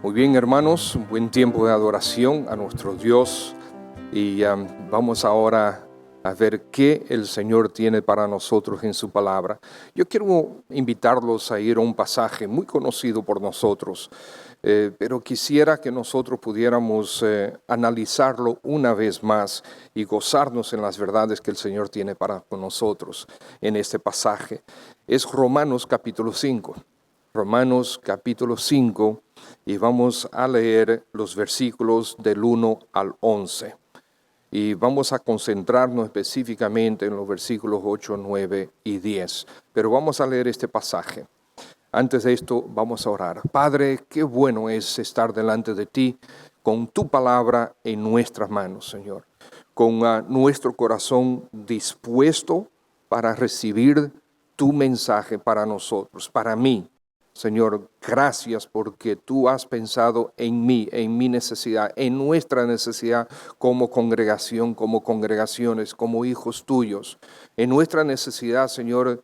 Muy bien, hermanos, un buen tiempo de adoración a nuestro Dios y vamos ahora a ver qué el Señor tiene para nosotros en su palabra. Yo quiero invitarlos a ir a un pasaje muy conocido por nosotros, pero quisiera que nosotros pudiéramos analizarlo una vez más y gozarnos en las verdades que el Señor tiene para nosotros en este pasaje. Es Romanos capítulo 5. Romanos capítulo 5 y vamos a leer los versículos del 1 al 11. Y vamos a concentrarnos específicamente en los versículos 8, 9 y 10. Pero vamos a leer este pasaje. Antes de esto vamos a orar. Padre, qué bueno es estar delante de ti con tu palabra en nuestras manos, Señor. Con nuestro corazón dispuesto para recibir tu mensaje para nosotros, para mí. Señor, gracias porque tú has pensado en mí, en mi necesidad, en nuestra necesidad como congregación, como congregaciones, como hijos tuyos, en nuestra necesidad, Señor,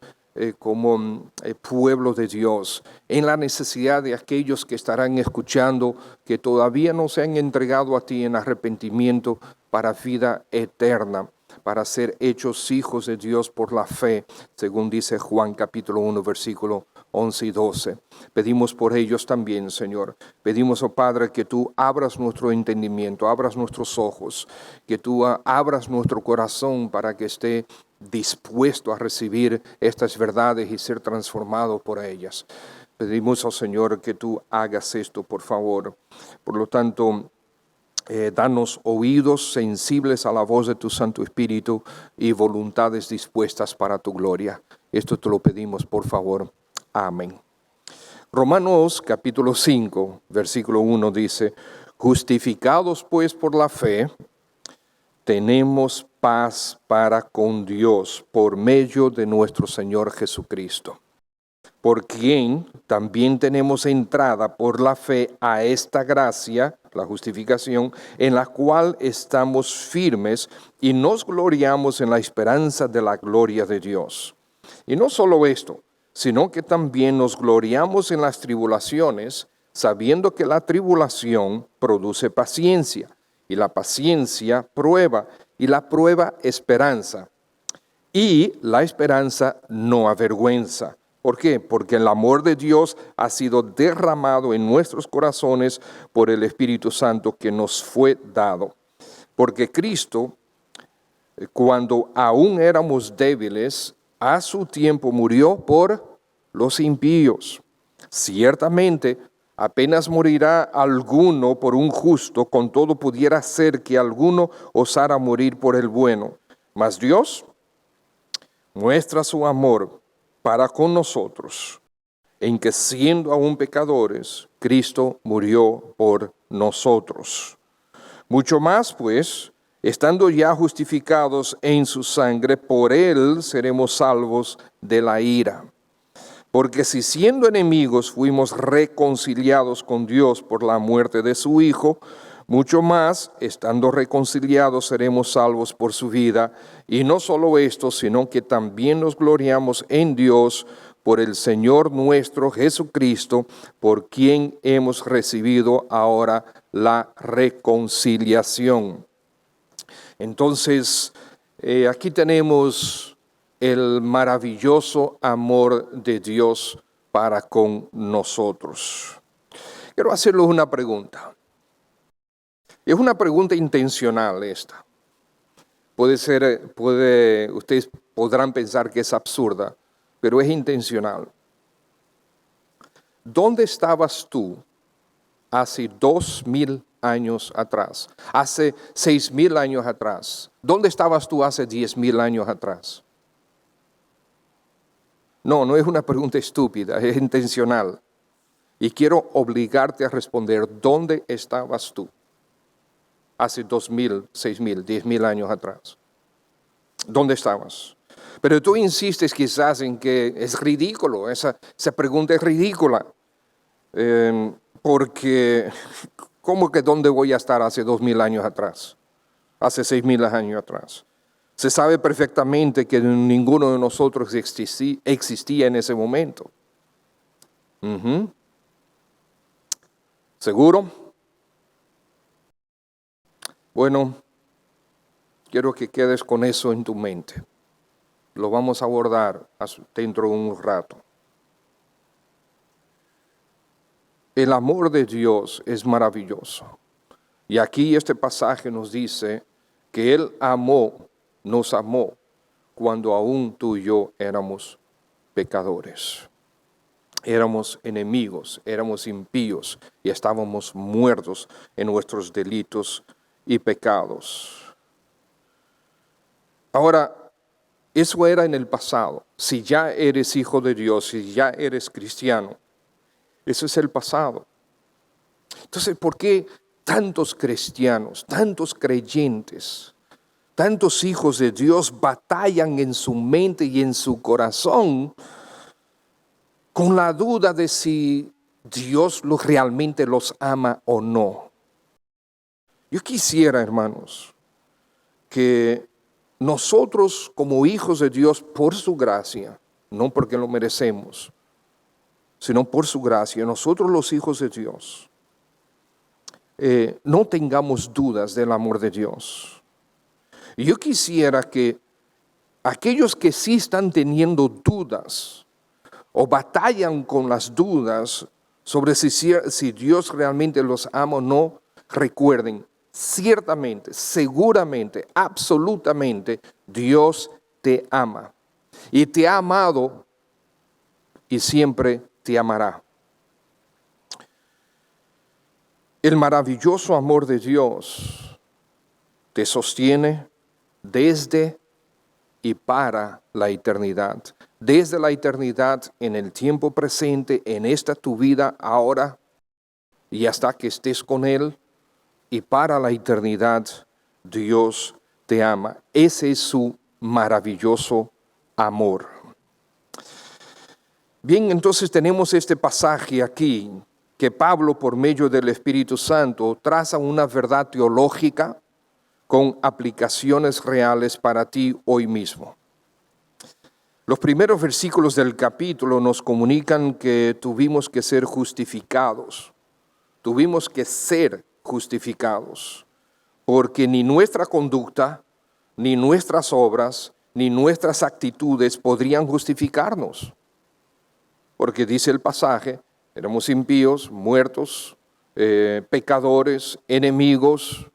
como pueblo de Dios, en la necesidad de aquellos que estarán escuchando, que todavía no se han entregado a ti en arrepentimiento para vida eterna, para ser hechos hijos de Dios por la fe, según dice Juan capítulo 1, versículo 11 y 12. Pedimos por ellos también, Señor. Pedimos, oh Padre, que tú abras nuestro entendimiento, abras nuestros ojos, que tú abras nuestro corazón para que esté dispuesto a recibir estas verdades y ser transformado por ellas. Pedimos, oh Señor, que tú hagas esto, por favor. Por lo tanto, danos oídos sensibles a la voz de tu Santo Espíritu y voluntades dispuestas para tu gloria. Esto te lo pedimos, por favor. Amén. Romanos capítulo 5, versículo 1 dice: justificados pues por la fe, tenemos paz para con Dios por medio de nuestro Señor Jesucristo, por quien también tenemos entrada por la fe a esta gracia, la justificación, en la cual estamos firmes y nos gloriamos en la esperanza de la gloria de Dios. Y no solo esto, sino que también nos gloriamos en las tribulaciones, sabiendo que la tribulación produce paciencia, y la paciencia prueba, y la prueba esperanza, y la esperanza no avergüenza. ¿Por qué? Porque el amor de Dios ha sido derramado en nuestros corazones por el Espíritu Santo que nos fue dado. Porque Cristo, cuando aún éramos débiles, a su tiempo murió por los impíos. Ciertamente, apenas morirá alguno por un justo, con todo pudiera ser que alguno osara morir por el bueno. Mas Dios muestra su amor para con nosotros, en que siendo aún pecadores, Cristo murió por nosotros. Mucho más, pues, estando ya justificados en su sangre, por él seremos salvos de la ira. Porque si siendo enemigos fuimos reconciliados con Dios por la muerte de su Hijo, mucho más, estando reconciliados, seremos salvos por su vida. Y no solo esto, sino que también nos gloriamos en Dios por el Señor nuestro Jesucristo, por quien hemos recibido ahora la reconciliación. Entonces, aquí tenemos el maravilloso amor de Dios para con nosotros. Quiero hacerles una pregunta. Es una pregunta intencional esta. Ustedes podrán pensar que es absurda, pero es intencional. ¿Dónde estabas tú hace 2000 años atrás? Hace 6000 años atrás. ¿Dónde estabas tú hace 10,000 años atrás? No es una pregunta estúpida, es intencional. Y quiero obligarte a responder, ¿dónde estabas tú hace 2000, 6000, 10,000 años atrás? ¿Dónde estabas? Pero tú insistes quizás en que es ridículo, esa pregunta es ridícula. Porque, ¿cómo que dónde voy a estar hace 2000 años atrás? Hace 6000 años atrás. Se sabe perfectamente que ninguno de nosotros existía en ese momento. ¿Seguro? Bueno, quiero que quedes con eso en tu mente. Lo vamos a abordar dentro de un rato. El amor de Dios es maravilloso. Y aquí este pasaje nos dice que Él nos amó cuando aún tú y yo éramos pecadores. Éramos enemigos, éramos impíos y estábamos muertos en nuestros delitos y pecados. Ahora, eso era en el pasado. Si ya eres hijo de Dios, si ya eres cristiano, eso es el pasado. Entonces, ¿por qué tantos cristianos, tantos creyentes, tantos hijos de Dios batallan en su mente y en su corazón con la duda de si Dios realmente los ama o no? Yo quisiera, hermanos, que nosotros como hijos de Dios, por su gracia, no porque lo merecemos, sino por su gracia, nosotros los hijos de Dios, no tengamos dudas del amor de Dios. Y yo quisiera que aquellos que sí están teniendo dudas o batallan con las dudas sobre si Dios realmente los ama o no, recuerden, ciertamente, seguramente, absolutamente, Dios te ama. Y te ha amado y siempre te amará. El maravilloso amor de Dios te sostiene desde y para la eternidad. Desde la eternidad, en el tiempo presente, en esta tu vida ahora, y hasta que estés con Él, y para la eternidad, Dios te ama. Ese es su maravilloso amor. Bien, entonces tenemos este pasaje aquí, que Pablo, por medio del Espíritu Santo, traza una verdad teológica con aplicaciones reales para ti hoy mismo. Los primeros versículos del capítulo nos comunican que tuvimos que ser justificados. Tuvimos que ser justificados, porque ni nuestra conducta, ni nuestras obras, ni nuestras actitudes podrían justificarnos. Porque dice el pasaje, éramos impíos, muertos, pecadores, enemigos,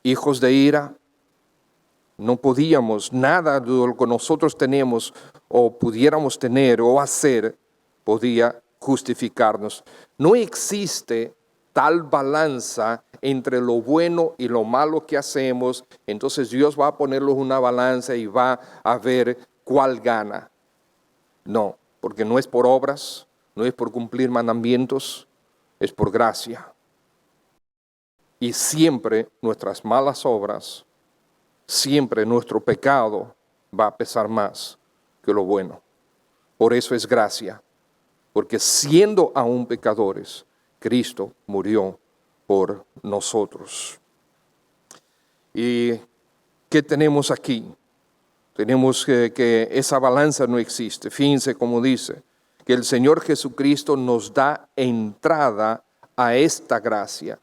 hijos de ira. No podíamos, nada de lo que nosotros tenemos o pudiéramos tener o hacer podía justificarnos. No existe tal balanza entre lo bueno y lo malo que hacemos, entonces Dios va a ponerlo en una balanza y va a ver cuál gana. No, porque no es por obras, no es por cumplir mandamientos, es por gracia. Y siempre nuestras malas obras, siempre nuestro pecado va a pesar más que lo bueno. Por eso es gracia, porque siendo aún pecadores, Cristo murió por nosotros. ¿Y qué tenemos aquí? Tenemos que esa balanza no existe. Fíjense cómo dice, que el Señor Jesucristo nos da entrada a esta gracia.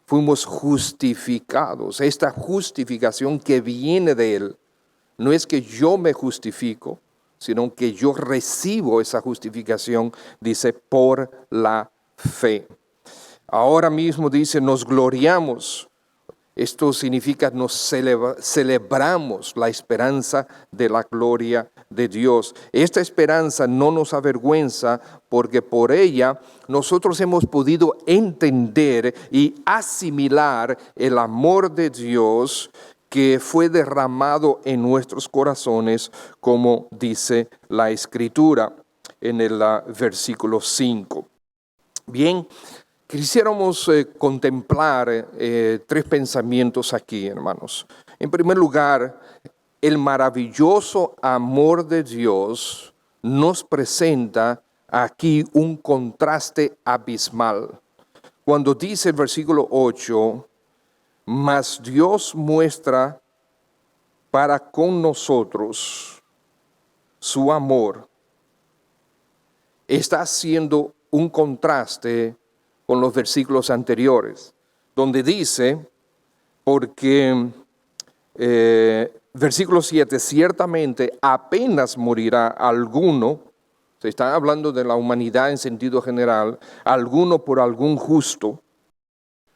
Fuimos justificados. Esta justificación que viene de Él, no es que yo me justifico, sino que yo recibo esa justificación, dice, por la fe. Ahora mismo dice, nos gloriamos. Esto significa nos celebramos la esperanza de la gloria de Dios. Esta esperanza no nos avergüenza porque por ella nosotros hemos podido entender y asimilar el amor de Dios que fue derramado en nuestros corazones, como dice la Escritura en el versículo 5. Bien, quisiéramos contemplar tres pensamientos aquí, hermanos. En primer lugar, el maravilloso amor de Dios nos presenta aquí un contraste abismal. Cuando dice el versículo 8, mas Dios muestra para con nosotros su amor, está haciendo un contraste con los versículos anteriores, donde dice, porque, versículo 7, ciertamente apenas morirá alguno, se está hablando de la humanidad en sentido general, alguno por algún justo,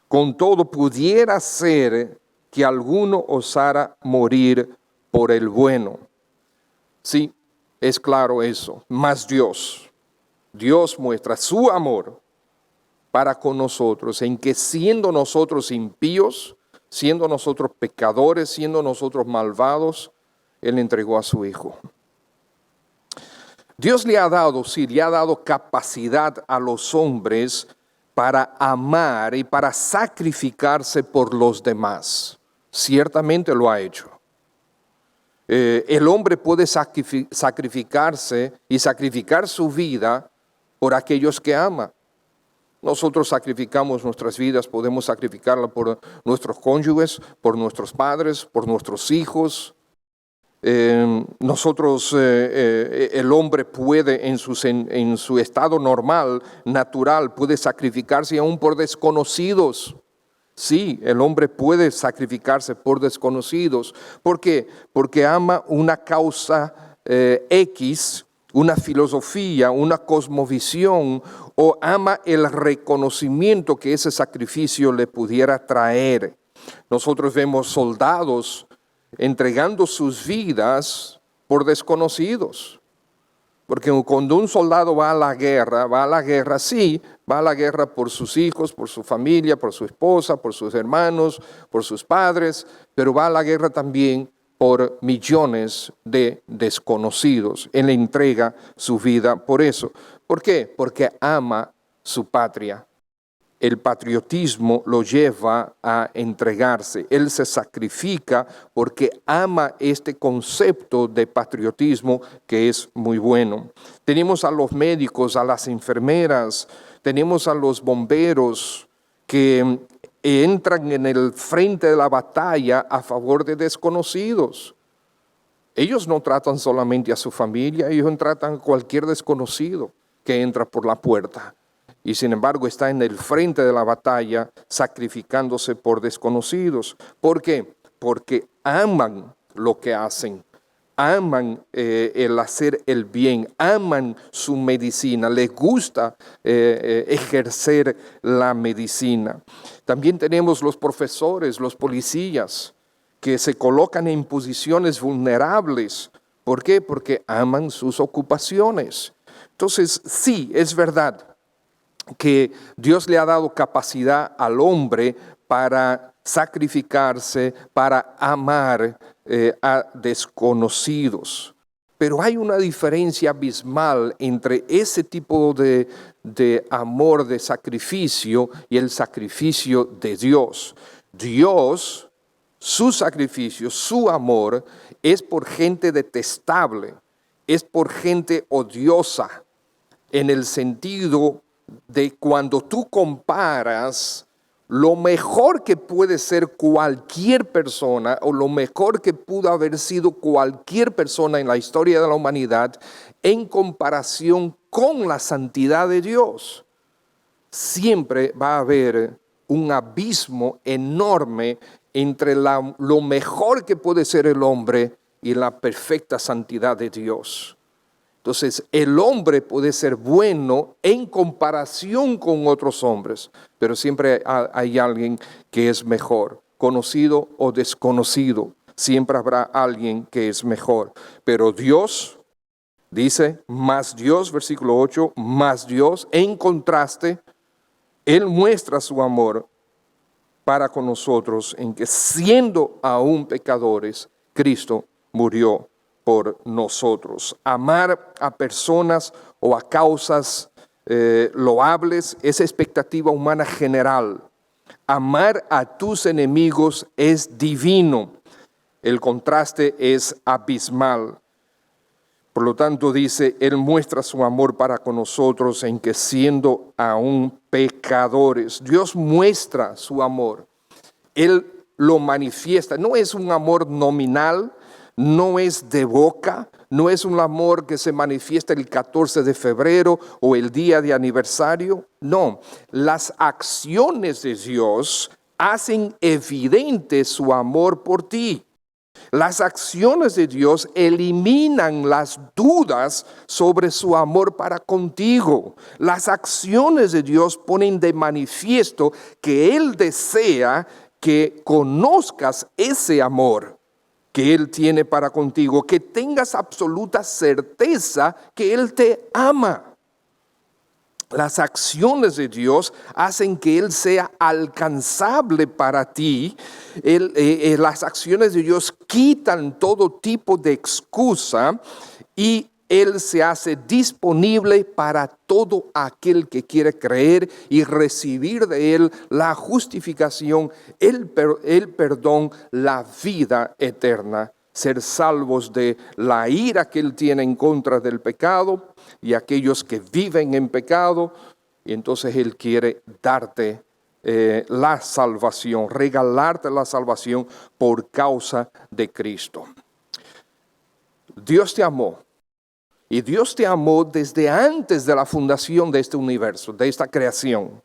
con todo pudiera ser que alguno osara morir por el bueno. Sí, es claro eso, mas Dios muestra su amor para con nosotros, en que siendo nosotros impíos, siendo nosotros pecadores, siendo nosotros malvados, Él entregó a su Hijo. Dios le ha dado capacidad a los hombres para amar y para sacrificarse por los demás. Ciertamente lo ha hecho. El hombre puede sacrificarse y sacrificar su vida por aquellos que ama. Nosotros sacrificamos nuestras vidas, podemos sacrificarla por nuestros cónyuges, por nuestros padres, por nuestros hijos. El hombre puede en su estado normal, natural, puede sacrificarse aún por desconocidos. Sí, el hombre puede sacrificarse por desconocidos. ¿Por qué? Porque ama una causa X, una filosofía, una cosmovisión, o ama el reconocimiento que ese sacrificio le pudiera traer. Nosotros vemos soldados entregando sus vidas por desconocidos. Porque cuando un soldado va a la guerra, sí, va a la guerra por sus hijos, por su familia, por su esposa, por sus hermanos, por sus padres, pero va a la guerra también por millones de desconocidos. Él entrega su vida por eso. ¿Por qué? Porque ama su patria. El patriotismo lo lleva a entregarse. Él se sacrifica porque ama este concepto de patriotismo que es muy bueno. Tenemos a los médicos, a las enfermeras, tenemos a los bomberos que entran en el frente de la batalla a favor de desconocidos. Ellos no tratan solamente a su familia, ellos tratan a cualquier desconocido que entra por la puerta. Y sin embargo está en el frente de la batalla sacrificándose por desconocidos. ¿Por qué? Porque aman lo que hacen, aman el hacer el bien, aman su medicina, les gusta ejercer la medicina. También tenemos los profesores, los policías, que se colocan en posiciones vulnerables. ¿Por qué? Porque aman sus ocupaciones. Entonces, sí, es verdad que Dios le ha dado capacidad al hombre para sacrificarse, para amar a desconocidos. Pero hay una diferencia abismal entre ese tipo de amor, de sacrificio y el sacrificio de Dios. Dios, su sacrificio, su amor es por gente detestable, es por gente odiosa, en el sentido de cuando tú comparas lo mejor que puede ser cualquier persona o lo mejor que pudo haber sido cualquier persona en la historia de la humanidad en comparación con la santidad de Dios, siempre va a haber un abismo enorme entre lo mejor que puede ser el hombre y la perfecta santidad de Dios. Entonces, el hombre puede ser bueno en comparación con otros hombres, pero siempre hay alguien que es mejor, conocido o desconocido. Siempre habrá alguien que es mejor. Pero Dios, dice, más Dios, versículo 8, más Dios, en contraste, Él muestra su amor para con nosotros en que siendo aún pecadores, Cristo murió por nosotros. Amar a personas o a causas loables es expectativa humana general. Amar a tus enemigos es divino. El contraste es abismal. Por lo tanto dice, Él muestra su amor para con nosotros en que siendo aún pecadores, Dios muestra su amor. Él lo manifiesta. No es un amor nominal, no es de boca, no es un amor que se manifiesta el 14 de febrero o el día de aniversario. No, las acciones de Dios hacen evidente su amor por ti. Las acciones de Dios eliminan las dudas sobre su amor para contigo. Las acciones de Dios ponen de manifiesto que Él desea que conozcas ese amor que Él tiene para contigo, que tengas absoluta certeza que Él te ama. Las acciones de Dios hacen que Él sea alcanzable para ti. Las acciones de Dios quitan todo tipo de excusa y Él se hace disponible para todo aquel que quiere creer y recibir de Él la justificación, el perdón, la vida eterna. Ser salvos de la ira que Él tiene en contra del pecado y aquellos que viven en pecado. Y entonces Él quiere darte la salvación, regalarte la salvación por causa de Cristo. Dios te amó. Y Dios te amó desde antes de la fundación de este universo, de esta creación.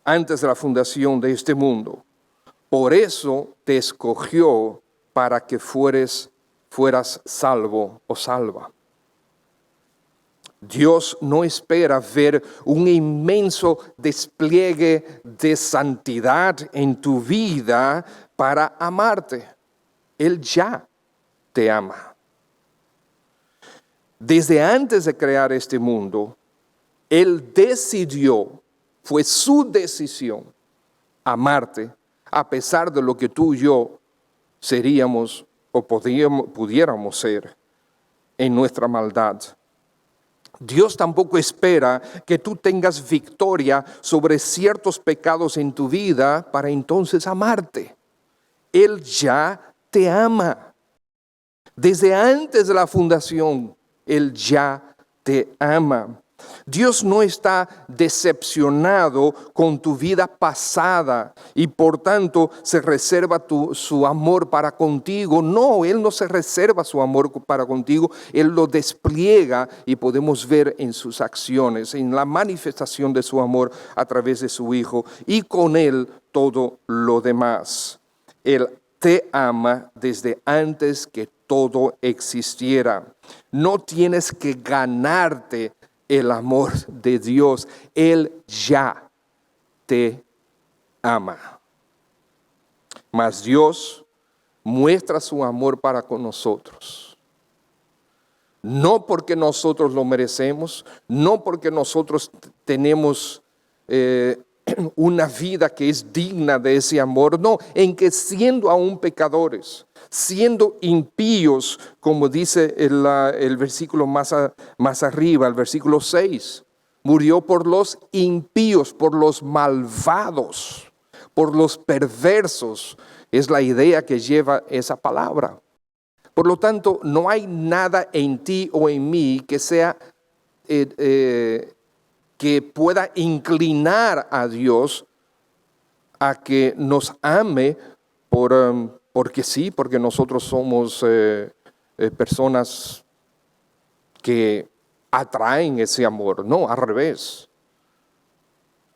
Antes de la fundación de este mundo. Por eso te escogió para que fueras salvo o salva. Dios no espera ver un inmenso despliegue de santidad en tu vida para amarte. Él ya te ama. Desde antes de crear este mundo, Él decidió, fue su decisión, amarte a pesar de lo que tú y yo seríamos o pudiéramos ser en nuestra maldad. Dios tampoco espera que tú tengas victoria sobre ciertos pecados en tu vida para entonces amarte. Él ya te ama. Desde antes de la fundación, Él ya te ama. Dios no está decepcionado con tu vida pasada y por tanto se reserva su amor para contigo. No, Él no se reserva su amor para contigo, Él lo despliega y podemos ver en sus acciones, en la manifestación de su amor a través de su Hijo y con Él todo lo demás. Él te ama desde antes que todo existiera. No tienes que ganarte el amor de Dios. Él ya te ama. Mas Dios muestra su amor para con nosotros. No porque nosotros lo merecemos, no porque nosotros tenemos una vida que es digna de ese amor, no, en que siendo aún pecadores, siendo impíos, como dice el versículo más arriba, el versículo 6, murió por los impíos, por los malvados, por los perversos, es la idea que lleva esa palabra. Por lo tanto, no hay nada en ti o en mí que sea que pueda inclinar a Dios a que nos ame porque sí, porque nosotros somos personas que atraen ese amor. No, al revés.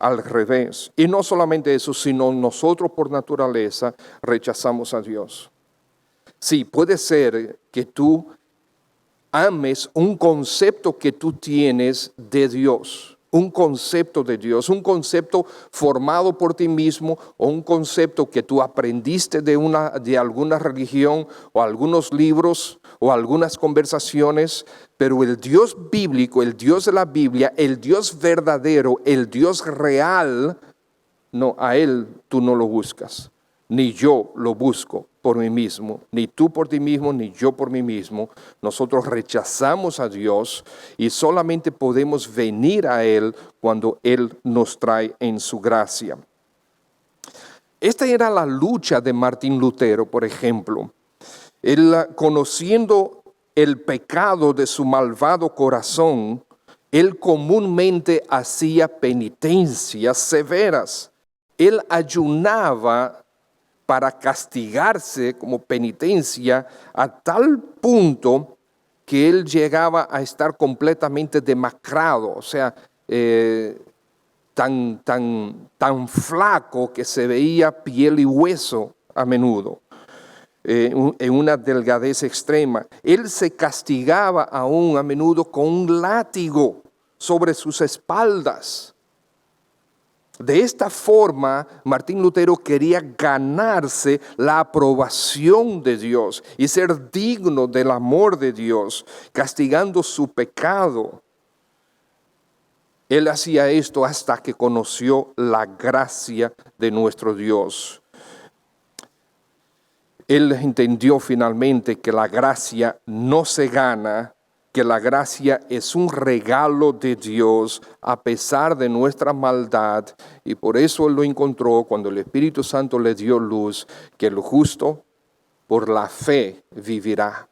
Al revés. Y no solamente eso, sino nosotros por naturaleza rechazamos a Dios. Sí, puede ser que tú ames un concepto que tú tienes de Dios. Un concepto de Dios, un concepto formado por ti mismo o un concepto que tú aprendiste de alguna religión o algunos libros o algunas conversaciones, pero el Dios bíblico, el Dios de la Biblia, el Dios verdadero, el Dios real, no, a Él tú no lo buscas, ni yo lo busco por mí mismo, ni tú por ti mismo, ni yo por mí mismo. Nosotros rechazamos a Dios y solamente podemos venir a Él cuando Él nos trae en su gracia. Esta era la lucha de Martín Lutero, por ejemplo. Él, conociendo el pecado de su malvado corazón, él comúnmente hacía penitencias severas. Él ayunaba para castigarse como penitencia a tal punto que él llegaba a estar completamente demacrado, o sea, tan flaco que se veía piel y hueso a menudo, en una delgadez extrema. Él se castigaba aún a menudo con un látigo sobre sus espaldas. De esta forma, Martín Lutero quería ganarse la aprobación de Dios y ser digno del amor de Dios, castigando su pecado. Él hacía esto hasta que conoció la gracia de nuestro Dios. Él entendió finalmente que la gracia no se gana, que la gracia es un regalo de Dios a pesar de nuestra maldad, y por eso él lo encontró cuando el Espíritu Santo le dio luz, que el justo por la fe vivirá,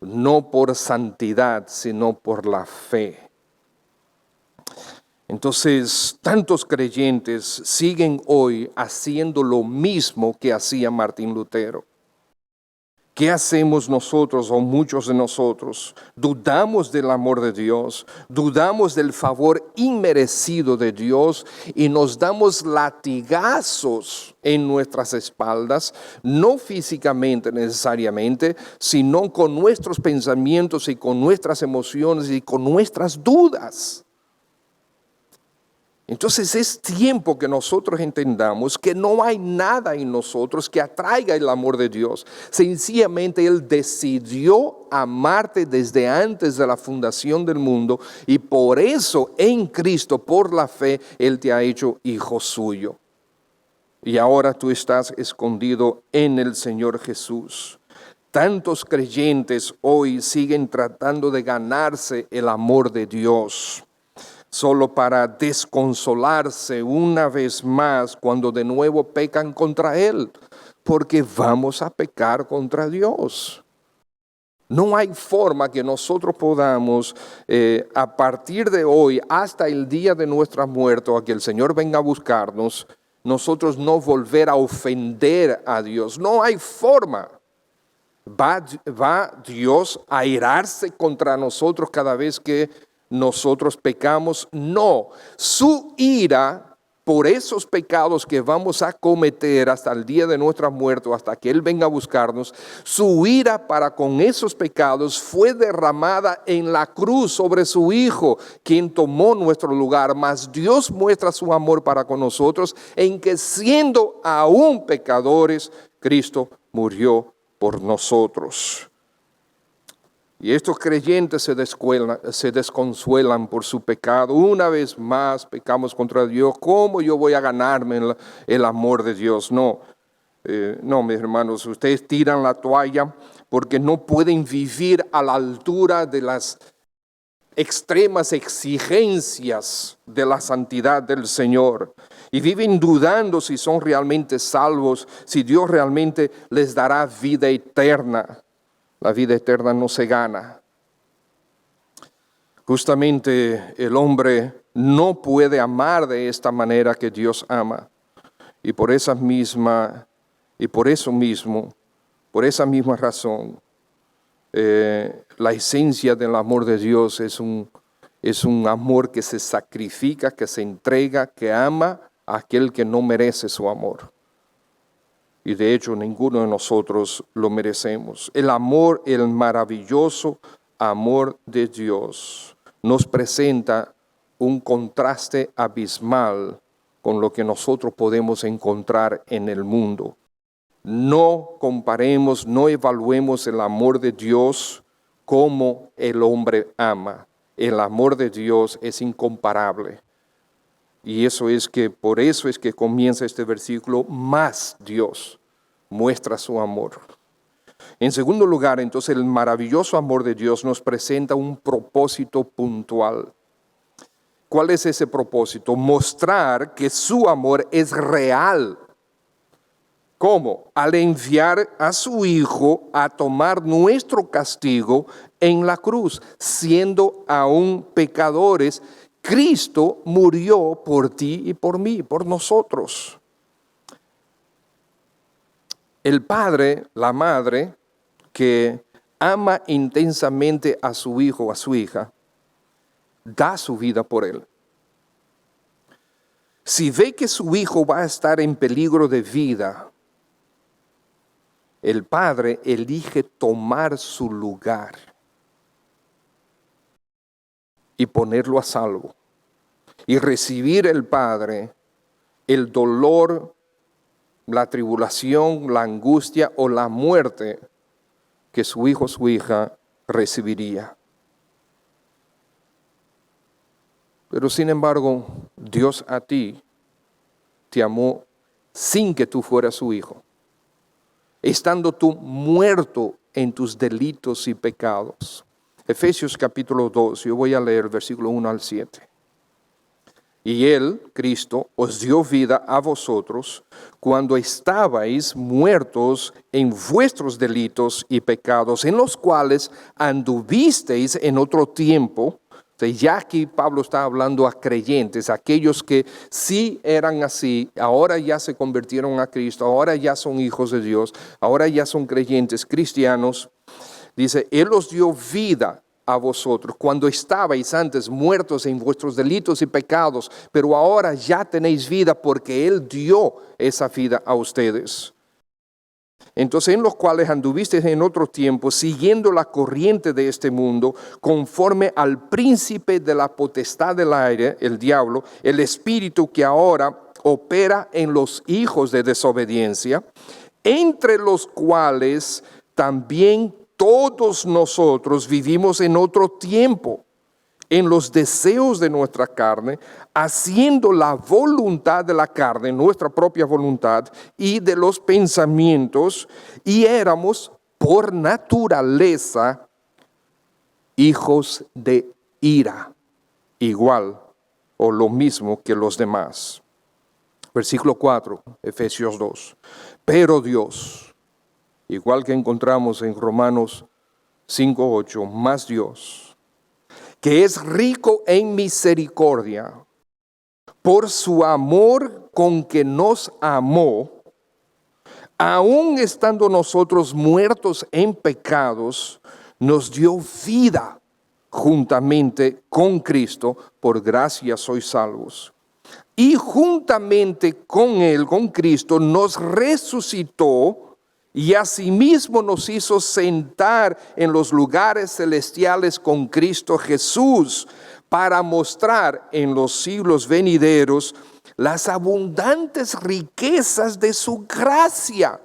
no por santidad, sino por la fe. Entonces, tantos creyentes siguen hoy haciendo lo mismo que hacía Martín Lutero. ¿Qué hacemos nosotros o muchos de nosotros? Dudamos del amor de Dios, dudamos del favor inmerecido de Dios y nos damos latigazos en nuestras espaldas, no físicamente necesariamente, sino con nuestros pensamientos y con nuestras emociones y con nuestras dudas. Entonces es tiempo que nosotros entendamos que no hay nada en nosotros que atraiga el amor de Dios. Sencillamente Él decidió amarte desde antes de la fundación del mundo y por eso en Cristo, por la fe, Él te ha hecho hijo suyo. Y ahora tú estás escondido en el Señor Jesús. Tantos creyentes hoy siguen tratando de ganarse el amor de Dios, solo para desconsolarse una vez más cuando de nuevo pecan contra Él, porque vamos a pecar contra Dios. No hay forma que nosotros podamos, a partir de hoy hasta el día de nuestra muerte, o a que el Señor venga a buscarnos, nosotros no volver a ofender a Dios. No hay forma. ¿Va Dios a airarse contra nosotros cada vez que nosotros pecamos? No, su ira por esos pecados que vamos a cometer hasta el día de nuestra muerte, hasta que Él venga a buscarnos, su ira para con esos pecados fue derramada en la cruz sobre su Hijo, quien tomó nuestro lugar. Mas Dios muestra su amor para con nosotros en que siendo aún pecadores, Cristo murió por nosotros. Y estos creyentes se desconsuelan por su pecado. Una vez más pecamos contra Dios. ¿Cómo yo voy a ganarme el amor de Dios? No, mis hermanos, ustedes tiran la toalla porque no pueden vivir a la altura de las extremas exigencias de la santidad del Señor. Y viven dudando si son realmente salvos, si Dios realmente les dará vida eterna. La vida eterna no se gana. Justamente el hombre no puede amar de esta manera que Dios ama. Y por esa misma razón, la esencia del amor de Dios es un amor que se sacrifica, que se entrega, que ama a aquel que no merece su amor. Y de hecho ninguno de nosotros lo merecemos. El maravilloso amor de Dios nos presenta un contraste abismal con lo que nosotros podemos encontrar en el mundo. No comparemos, no evaluemos el amor de Dios como el hombre ama. El amor de Dios es incomparable. Y por eso es que comienza este versículo, más Dios muestra su amor. En segundo lugar, entonces, el maravilloso amor de Dios nos presenta un propósito puntual. ¿Cuál es ese propósito? Mostrar que su amor es real. ¿Cómo? Al enviar a su Hijo a tomar nuestro castigo en la cruz, siendo aún pecadores, Cristo murió por ti y por mí, por nosotros. El padre, la madre, que ama intensamente a su hijo o a su hija, da su vida por él. Si ve que su hijo va a estar en peligro de vida, el padre elige tomar su lugar y ponerlo a salvo. Y recibir el padre el dolor, la tribulación, la angustia o la muerte que su hijo o su hija recibiría. Pero sin embargo, Dios a ti te amó sin que tú fueras su hijo, estando tú muerto en tus delitos y pecados. Efesios capítulo 2, yo voy a leer versículo 1 al 7. Y Él, Cristo, os dio vida a vosotros cuando estabais muertos en vuestros delitos y pecados, en los cuales anduvisteis en otro tiempo. Ya aquí Pablo está hablando a creyentes, aquellos que sí eran así, ahora ya se convirtieron a Cristo, ahora ya son hijos de Dios, ahora ya son creyentes cristianos. Dice, Él os dio vida a vosotros cuando estabais antes muertos en vuestros delitos y pecados, pero ahora ya tenéis vida porque Él dio esa vida a ustedes. Entonces, en los cuales anduvisteis en otro tiempo, siguiendo la corriente de este mundo, conforme al príncipe de la potestad del aire, el diablo, el espíritu que ahora opera en los hijos de desobediencia, entre los cuales también todos nosotros vivimos en otro tiempo, en los deseos de nuestra carne, haciendo la voluntad de la carne, nuestra propia voluntad, y de los pensamientos, y éramos por naturaleza hijos de ira, igual o lo mismo que los demás. Versículo 4, Efesios 2. Pero Dios, igual que encontramos en Romanos 5:8, más Dios, que es rico en misericordia, por su amor con que nos amó, aun estando nosotros muertos en pecados, nos dio vida juntamente con Cristo, por gracia sois salvos. Y juntamente con Él, con Cristo, nos resucitó y asimismo nos hizo sentar en los lugares celestiales con Cristo Jesús, para mostrar en los siglos venideros las abundantes riquezas de su gracia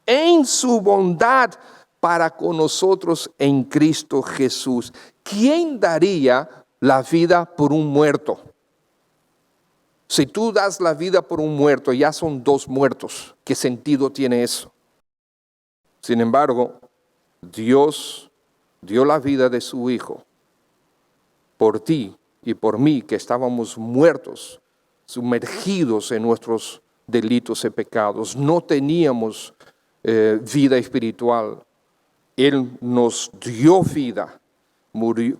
en su bondad para con nosotros en Cristo Jesús. ¿Quién daría la vida por un muerto? Si tú das la vida por un muerto, ya son dos muertos. ¿Qué sentido tiene eso? Sin embargo, Dios dio la vida de su Hijo por ti y por mí, que estábamos muertos, sumergidos en nuestros delitos y pecados. No teníamos vida espiritual. Él nos dio vida.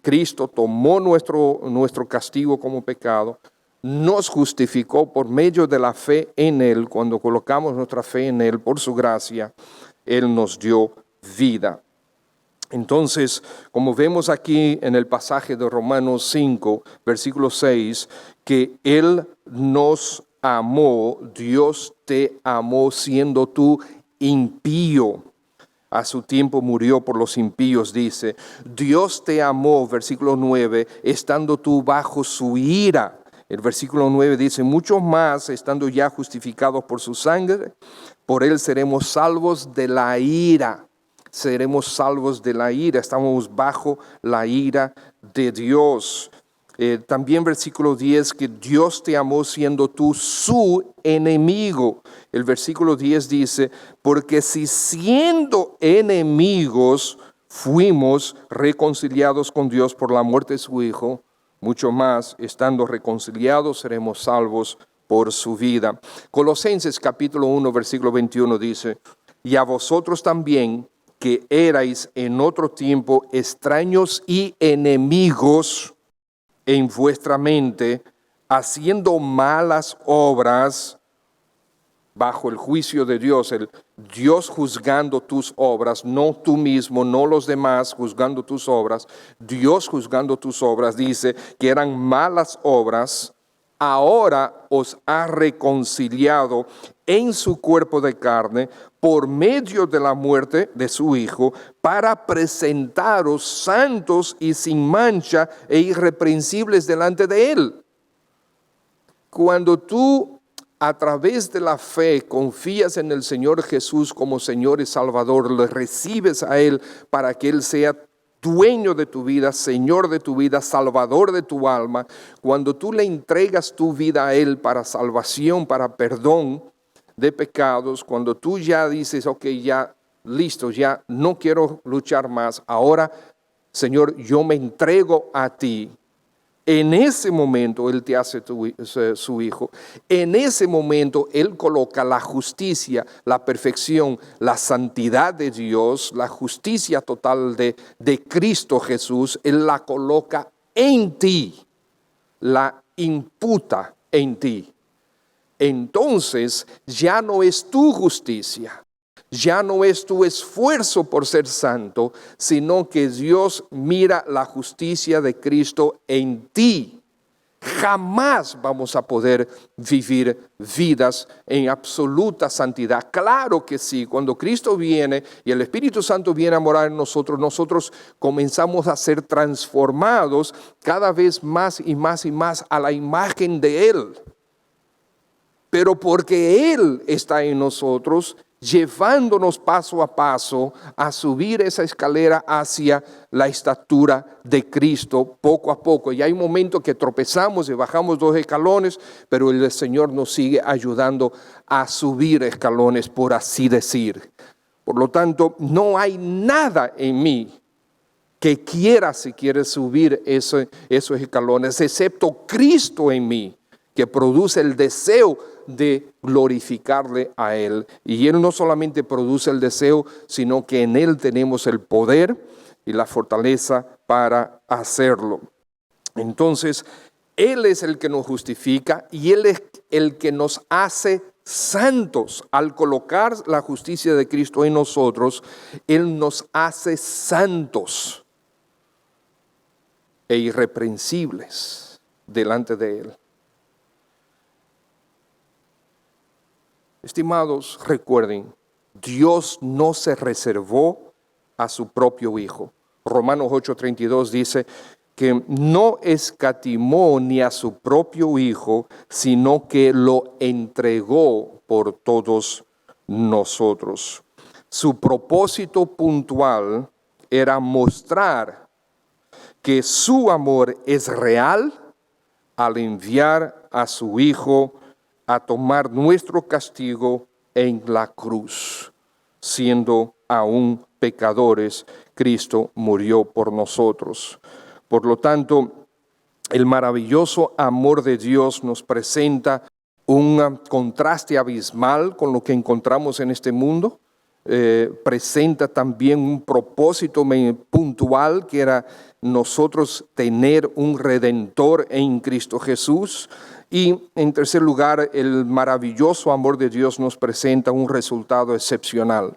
Cristo tomó nuestro castigo como pecado, nos justificó por medio de la fe en Él. Cuando colocamos nuestra fe en Él, por su gracia, Él nos dio vida. Entonces, como vemos aquí en el pasaje de Romanos 5, versículo 6, que Él nos amó, Dios te amó siendo tú impío. A su tiempo murió por los impíos, dice. Dios te amó, versículo 9, estando tú bajo su ira. El versículo 9 dice, mucho más, estando ya justificados por su sangre, por Él seremos salvos de la ira. Seremos salvos de la ira, estamos bajo la ira de Dios. También versículo 10, que Dios te amó siendo tú su enemigo. El versículo 10 dice, porque si siendo enemigos fuimos reconciliados con Dios por la muerte de su Hijo, mucho más, estando reconciliados, seremos salvos por su vida. Colosenses capítulo 1, versículo 21 dice, y a vosotros también, que erais en otro tiempo extraños y enemigos en vuestra mente, haciendo malas obras, bajo el juicio de Dios, el Dios juzgando tus obras, no tú mismo, no los demás juzgando tus obras, Dios juzgando tus obras, dice que eran malas obras, ahora os ha reconciliado en su cuerpo de carne por medio de la muerte de su Hijo, para presentaros santos y sin mancha e irreprensibles delante de Él. Cuando tú a través de la fe confías en el Señor Jesús como Señor y Salvador, le recibes a Él para que Él sea dueño de tu vida, Señor de tu vida, Salvador de tu alma, cuando tú le entregas tu vida a Él para salvación, para perdón de pecados, cuando tú ya dices, ok, ya listo, ya no quiero luchar más, ahora, Señor, yo me entrego a ti. En ese momento Él te hace su hijo. En ese momento Él coloca la justicia, la perfección, la santidad de Dios, la justicia total de Cristo Jesús. Él la coloca en ti, la imputa en ti. Entonces ya no es tu justicia. Ya no es tu esfuerzo por ser santo, sino que Dios mira la justicia de Cristo en ti. Jamás vamos a poder vivir vidas en absoluta santidad. Claro que sí, cuando Cristo viene y el Espíritu Santo viene a morar en nosotros, nosotros comenzamos a ser transformados cada vez más y más y más a la imagen de Él. Pero porque Él está en nosotros, llevándonos paso a paso a subir esa escalera hacia la estatura de Cristo poco a poco. Y hay momentos que tropezamos y bajamos 2 escalones, pero el Señor nos sigue ayudando a subir escalones, por así decir. Por lo tanto, no hay nada en mí que quiera, si quiere subir esos escalones, excepto Cristo en mí, que produce el deseo de glorificarle a Él. Y Él no solamente produce el deseo, sino que en Él tenemos el poder y la fortaleza para hacerlo. Entonces, Él es el que nos justifica y Él es el que nos hace santos. Al colocar la justicia de Cristo en nosotros, Él nos hace santos e irreprensibles delante de Él. Estimados, recuerden, Dios no se reservó a su propio Hijo. Romanos 8:32 dice que no escatimó ni a su propio Hijo, sino que lo entregó por todos nosotros. Su propósito puntual era mostrar que su amor es real al enviar a su Hijo a tomar nuestro castigo en la cruz. Siendo aún pecadores, Cristo murió por nosotros. Por lo tanto, el maravilloso amor de Dios nos presenta un contraste abismal con lo que encontramos en este mundo. Presenta también un propósito puntual, que era nosotros tener un Redentor en Cristo Jesús. Y en tercer lugar, el maravilloso amor de Dios nos presenta un resultado excepcional.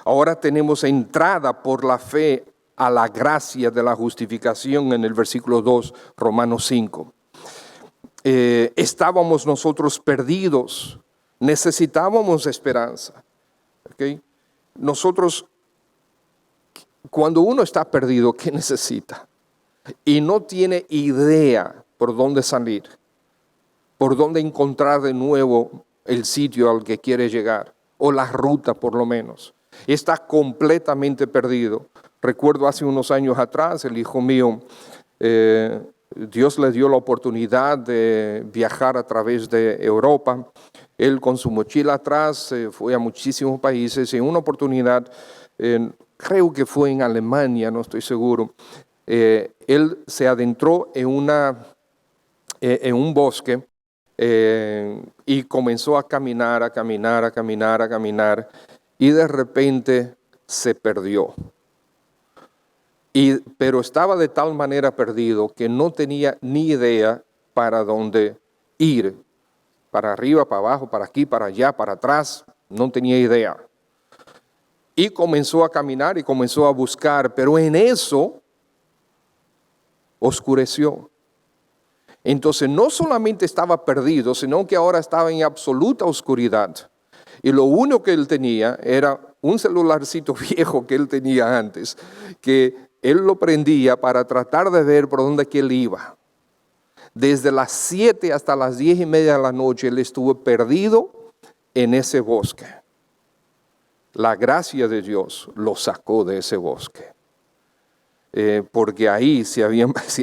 Ahora tenemos entrada por la fe a la gracia de la justificación en el versículo 2, Romanos 5. Estábamos nosotros perdidos, necesitábamos esperanza. ¿Okay? Nosotros, cuando uno está perdido, ¿qué necesita? Y no tiene idea por dónde salir, por dónde encontrar de nuevo el sitio al que quiere llegar, o la ruta por lo menos. Está completamente perdido. Recuerdo hace unos años atrás, el hijo mío, Dios le dio la oportunidad de viajar a través de Europa. Él con su mochila atrás fue a muchísimos países. En una oportunidad, creo que fue en Alemania, no estoy seguro, él se adentró en un bosque y comenzó a caminar, y de repente se perdió. Pero estaba de tal manera perdido que no tenía ni idea para dónde ir. para arriba, para abajo, para aquí, para allá, para atrás, no tenía idea. Y comenzó a caminar y comenzó a buscar, pero en eso oscureció. Entonces no solamente estaba perdido, sino que ahora estaba en absoluta oscuridad. Y lo único que él tenía era un celularcito viejo que él tenía antes, que él lo prendía para tratar de ver por dónde que él iba. Desde las 7 hasta las 10:30 de la noche él estuvo perdido en ese bosque. La gracia de Dios lo sacó de ese bosque. Porque ahí se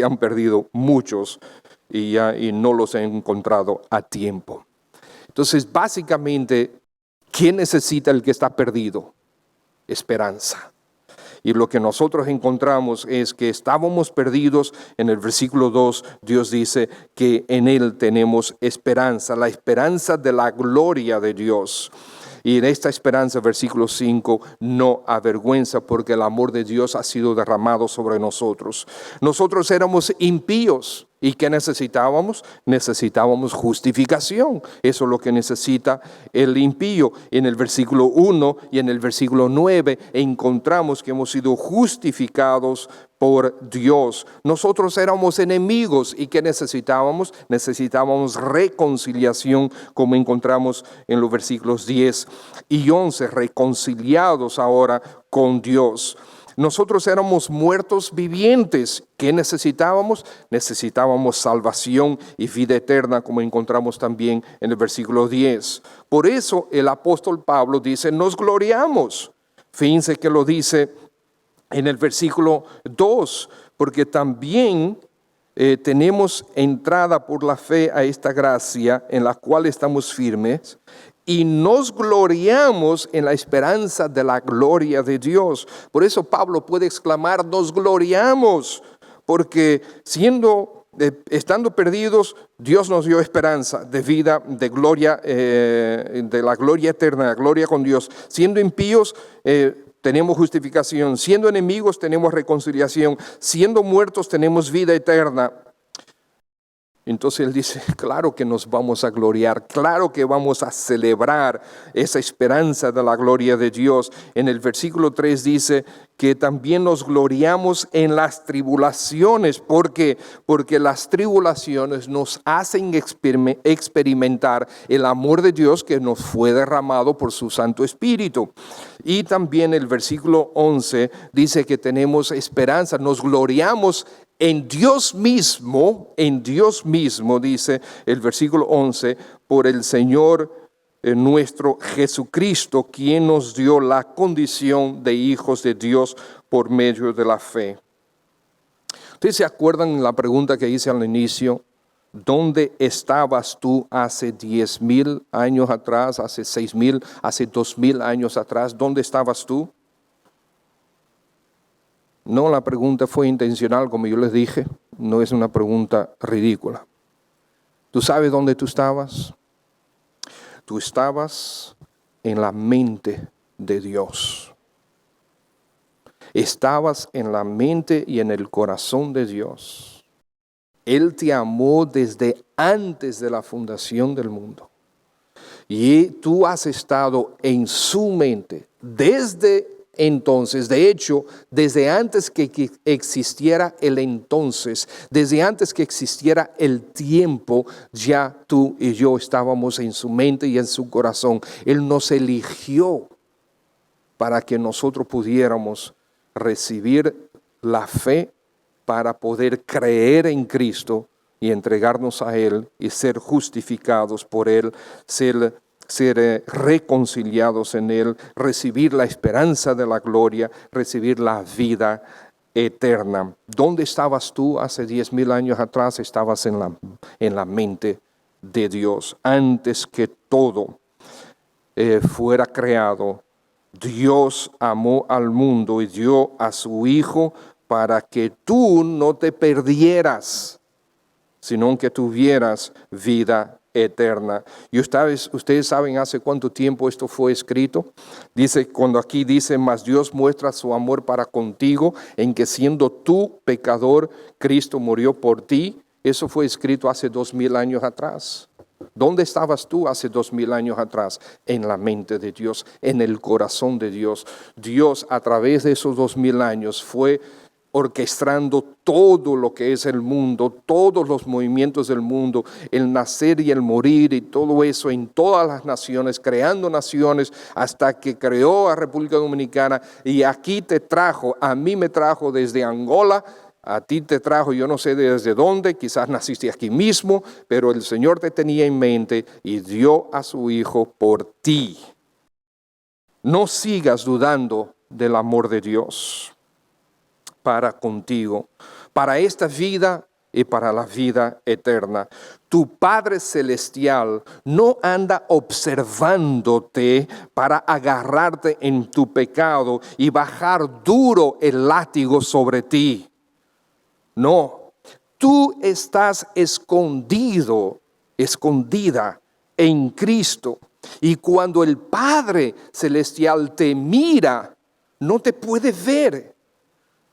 han perdido muchos y no los han encontrado a tiempo. Entonces, básicamente, ¿qué necesita el que está perdido? Esperanza. Y lo que nosotros encontramos es que estábamos perdidos. En el versículo 2, Dios dice que en Él tenemos esperanza, la esperanza de la gloria de Dios. Y en esta esperanza, versículo 5, no avergüenza porque el amor de Dios ha sido derramado sobre nosotros. Nosotros éramos impíos. ¿Y qué necesitábamos? Necesitábamos justificación. Eso es lo que necesita el impío. En el versículo 1 y en el versículo 9 encontramos que hemos sido justificados por Dios. Nosotros éramos enemigos. ¿Y qué necesitábamos? Necesitábamos reconciliación, como encontramos en los versículos 10 y 11, reconciliados ahora con Dios. Nosotros éramos muertos vivientes. ¿Qué necesitábamos? Necesitábamos salvación y vida eterna, como encontramos también en el versículo 10. Por eso el apóstol Pablo dice, nos gloriamos. Fíjense que lo dice en el versículo 2, porque también tenemos entrada por la fe a esta gracia en la cual estamos firmes, y nos gloriamos en la esperanza de la gloria de Dios. Por eso Pablo puede exclamar, nos gloriamos, porque estando perdidos, Dios nos dio esperanza de vida, de gloria, de la gloria eterna, la gloria con Dios. Siendo impíos, tenemos justificación. Siendo enemigos, tenemos reconciliación. Siendo muertos, tenemos vida eterna. Entonces él dice, claro que nos vamos a gloriar, claro que vamos a celebrar esa esperanza de la gloria de Dios. En el versículo 3 dice que también nos gloriamos en las tribulaciones. ¿Por qué? Porque las tribulaciones nos hacen experimentar el amor de Dios que nos fue derramado por su Santo Espíritu. Y también el versículo 11 dice que tenemos esperanza, nos gloriamos en Dios mismo, dice el versículo 11, por el Señor nuestro Jesucristo, quien nos dio la condición de hijos de Dios por medio de la fe. ¿Ustedes se acuerdan la pregunta que hice al inicio? ¿Dónde estabas tú hace 10,000 años atrás, hace 6,000, hace 2,000 años atrás? ¿Dónde estabas tú? No, la pregunta fue intencional, como yo les dije, no es una pregunta ridícula. ¿Tú sabes dónde tú estabas? Tú estabas en la mente de Dios. Estabas en la mente y en el corazón de Dios. Él te amó desde antes de la fundación del mundo. Y tú has estado en su mente desde entonces, de hecho, desde antes que existiera el entonces, desde antes que existiera el tiempo, ya tú y yo estábamos en su mente y en su corazón. Él nos eligió para que nosotros pudiéramos recibir la fe para poder creer en Cristo y entregarnos a Él y ser justificados por Él, ser reconciliados en Él, recibir la esperanza de la gloria, recibir la vida eterna. ¿Dónde estabas tú hace 10,000 años atrás? Estabas en la mente de Dios. Antes que todo fuera creado, Dios amó al mundo y dio a su Hijo para que tú no te perdieras, sino que tuvieras vida eterna. Y ustedes saben hace cuánto tiempo esto fue escrito. Dice, cuando aquí dice, mas Dios muestra su amor para contigo, en que siendo tú pecador, Cristo murió por ti. Eso fue escrito hace 2,000 años atrás. ¿Dónde estabas tú hace 2000 años atrás? En la mente de Dios, en el corazón de Dios. Dios, a través de esos 2000 años, fue orquestando todo lo que es el mundo, todos los movimientos del mundo, el nacer y el morir y todo eso en todas las naciones, creando naciones hasta que creó a República Dominicana, y aquí te trajo, a mí me trajo desde Angola, a ti te trajo, yo no sé desde dónde, quizás naciste aquí mismo, pero el Señor te tenía en mente y dio a su Hijo por ti. No sigas dudando del amor de Dios para contigo, para esta vida y para la vida eterna. Tu Padre Celestial no anda observándote para agarrarte en tu pecado y bajar duro el látigo sobre ti. No, tú estás escondido, escondida en Cristo. Y cuando el Padre Celestial te mira, no te puede ver,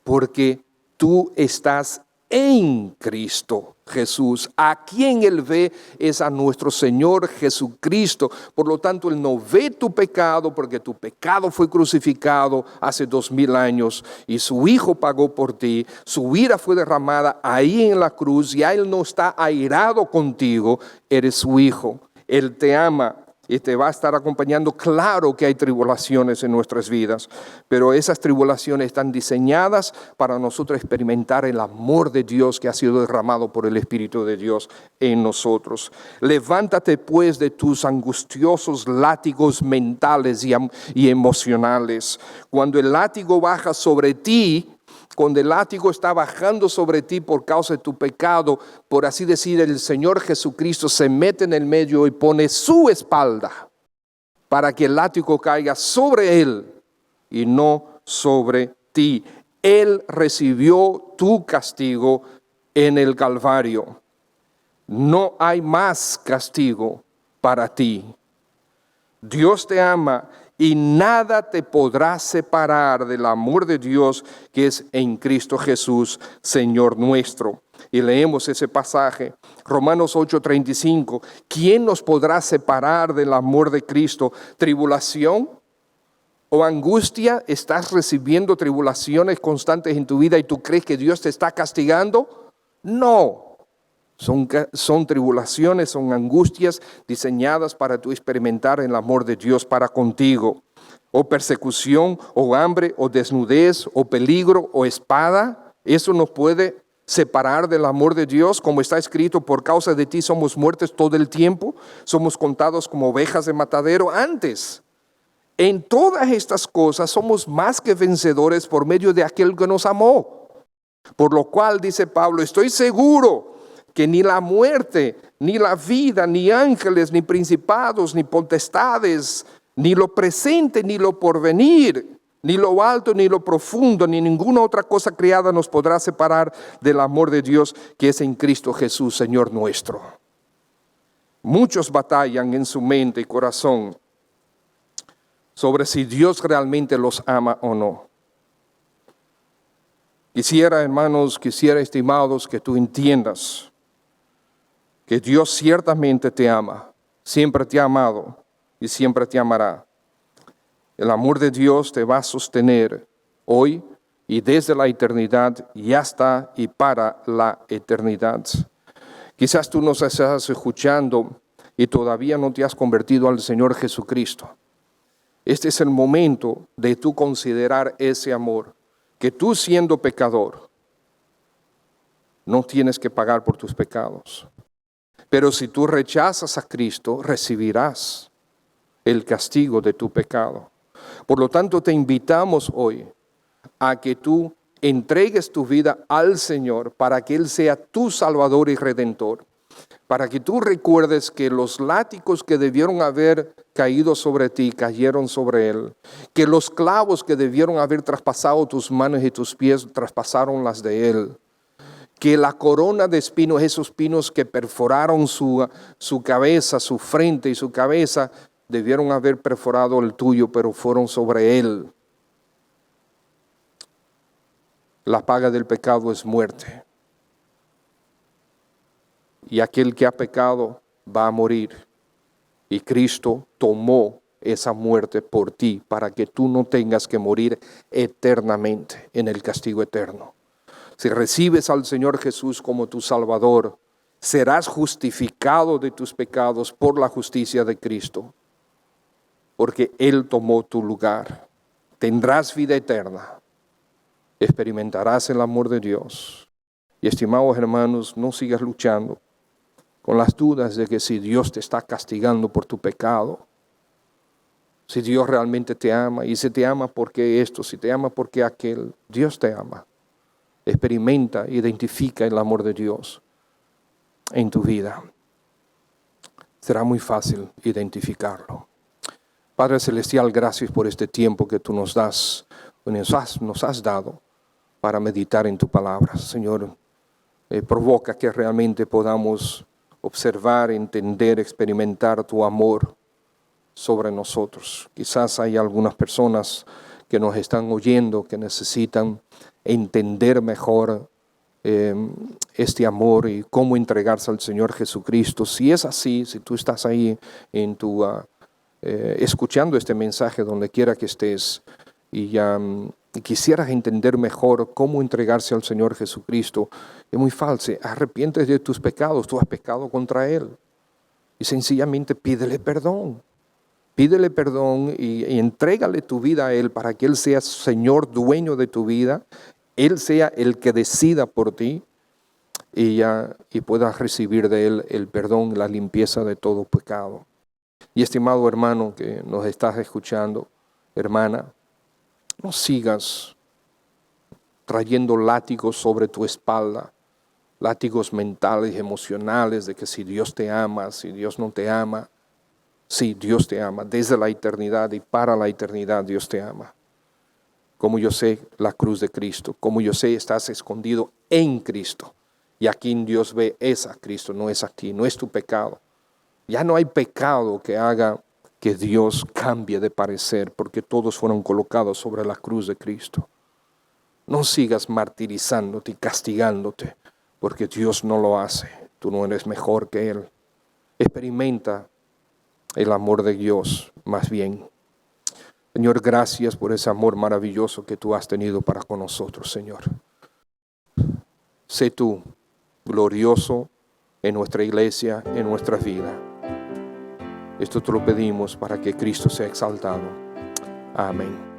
porque tú estás en Cristo Jesús. A quien Él ve es a nuestro Señor Jesucristo. Por lo tanto, Él no ve tu pecado, porque tu pecado fue crucificado hace 2000 años y su Hijo pagó por ti. Su ira fue derramada ahí en la cruz. Ya Él no está airado contigo, eres su Hijo. Él te ama y te va a estar acompañando. Claro que hay tribulaciones en nuestras vidas, pero esas tribulaciones están diseñadas para nosotros experimentar el amor de Dios que ha sido derramado por el Espíritu de Dios en nosotros. Levántate pues de tus angustiosos látigos mentales y emocionales. Cuando el látigo baja sobre ti, cuando el látigo está bajando sobre ti por causa de tu pecado, por así decir, el Señor Jesucristo se mete en el medio y pone su espalda para que el látigo caiga sobre Él y no sobre ti. Él recibió tu castigo en el Calvario. No hay más castigo para ti. Dios te ama y nada te podrá separar del amor de Dios que es en Cristo Jesús, Señor nuestro. Y leemos ese pasaje, Romanos 8:35. ¿Quién nos podrá separar del amor de Cristo? ¿Tribulación o angustia? ¿Estás recibiendo tribulaciones constantes en tu vida y tú crees que Dios te está castigando? No. Son tribulaciones, son angustias diseñadas para tú experimentar el amor de Dios para contigo. O persecución, o hambre, o desnudez, o peligro, o espada. Eso nos puede separar del amor de Dios. Como está escrito, por causa de ti somos muertos todo el tiempo. Somos contados como ovejas de matadero antes. En todas estas cosas somos más que vencedores por medio de aquel que nos amó. Por lo cual, dice Pablo, estoy seguro que ni la muerte, ni la vida, ni ángeles, ni principados, ni potestades, ni lo presente, ni lo porvenir, ni lo alto, ni lo profundo, ni ninguna otra cosa creada nos podrá separar del amor de Dios que es en Cristo Jesús, Señor nuestro. Muchos batallan en su mente y corazón sobre si Dios realmente los ama o no. Quisiera, hermanos, estimados, que tú entiendas que Dios ciertamente te ama, siempre te ha amado y siempre te amará. El amor de Dios te va a sostener hoy y desde la eternidad y hasta y para la eternidad. Quizás tú nos estás escuchando y todavía no te has convertido al Señor Jesucristo. Este es el momento de tú considerar ese amor, que tú siendo pecador, no tienes que pagar por tus pecados. Pero si tú rechazas a Cristo, recibirás el castigo de tu pecado. Por lo tanto, te invitamos hoy a que tú entregues tu vida al Señor para que Él sea tu Salvador y Redentor. Para que tú recuerdes que los látigos que debieron haber caído sobre ti, cayeron sobre Él. Que los clavos que debieron haber traspasado tus manos y tus pies, traspasaron las de Él. Que la corona de espinos, esos espinos que perforaron su cabeza, su frente y su cabeza, debieron haber perforado el tuyo, pero fueron sobre Él. La paga del pecado es muerte. Y aquel que ha pecado va a morir. Y Cristo tomó esa muerte por ti para que tú no tengas que morir eternamente en el castigo eterno. Si recibes al Señor Jesús como tu Salvador, serás justificado de tus pecados por la justicia de Cristo, porque Él tomó tu lugar. Tendrás vida eterna, experimentarás el amor de Dios. Y estimados hermanos, no sigas luchando con las dudas de que si Dios te está castigando por tu pecado, si Dios realmente te ama, y si te ama porque esto, si te ama porque aquel, Dios te ama. Experimenta, identifica el amor de Dios en tu vida. Será muy fácil identificarlo. Padre Celestial, gracias por este tiempo que tú nos has dado para meditar en tu palabra. Señor, provoca que realmente podamos observar, entender, experimentar tu amor sobre nosotros. Quizás hay algunas personas que nos están oyendo que necesitan entender mejor este amor y cómo entregarse al Señor Jesucristo. Si es así, si tú estás ahí escuchando este mensaje donde quiera que estés y quisieras entender mejor cómo entregarse al Señor Jesucristo, es muy fácil. Arrepientes de tus pecados, tú has pecado contra Él y sencillamente pídele perdón. Pídele perdón y entrégale tu vida a Él para que Él sea Señor, dueño de tu vida. Él sea el que decida por ti y puedas recibir de Él el perdón, la limpieza de todo pecado. Y estimado hermano que nos estás escuchando, hermana, no sigas trayendo látigos sobre tu espalda, látigos mentales, emocionales, de que si Dios te ama, si Dios no te ama. Sí, Dios te ama, desde la eternidad y para la eternidad Dios te ama. Como yo sé la cruz de Cristo, como yo sé estás escondido en Cristo. Y a quien Dios ve es a Cristo, no es a ti, no es tu pecado. Ya no hay pecado que haga que Dios cambie de parecer, porque todos fueron colocados sobre la cruz de Cristo. No sigas martirizándote y castigándote, porque Dios no lo hace. Tú no eres mejor que Él. Experimenta el amor de Dios, más bien. Señor, gracias por ese amor maravilloso que tú has tenido para con nosotros, Señor. Sé tú glorioso en nuestra iglesia, en nuestra vida. Esto te lo pedimos para que Cristo sea exaltado. Amén.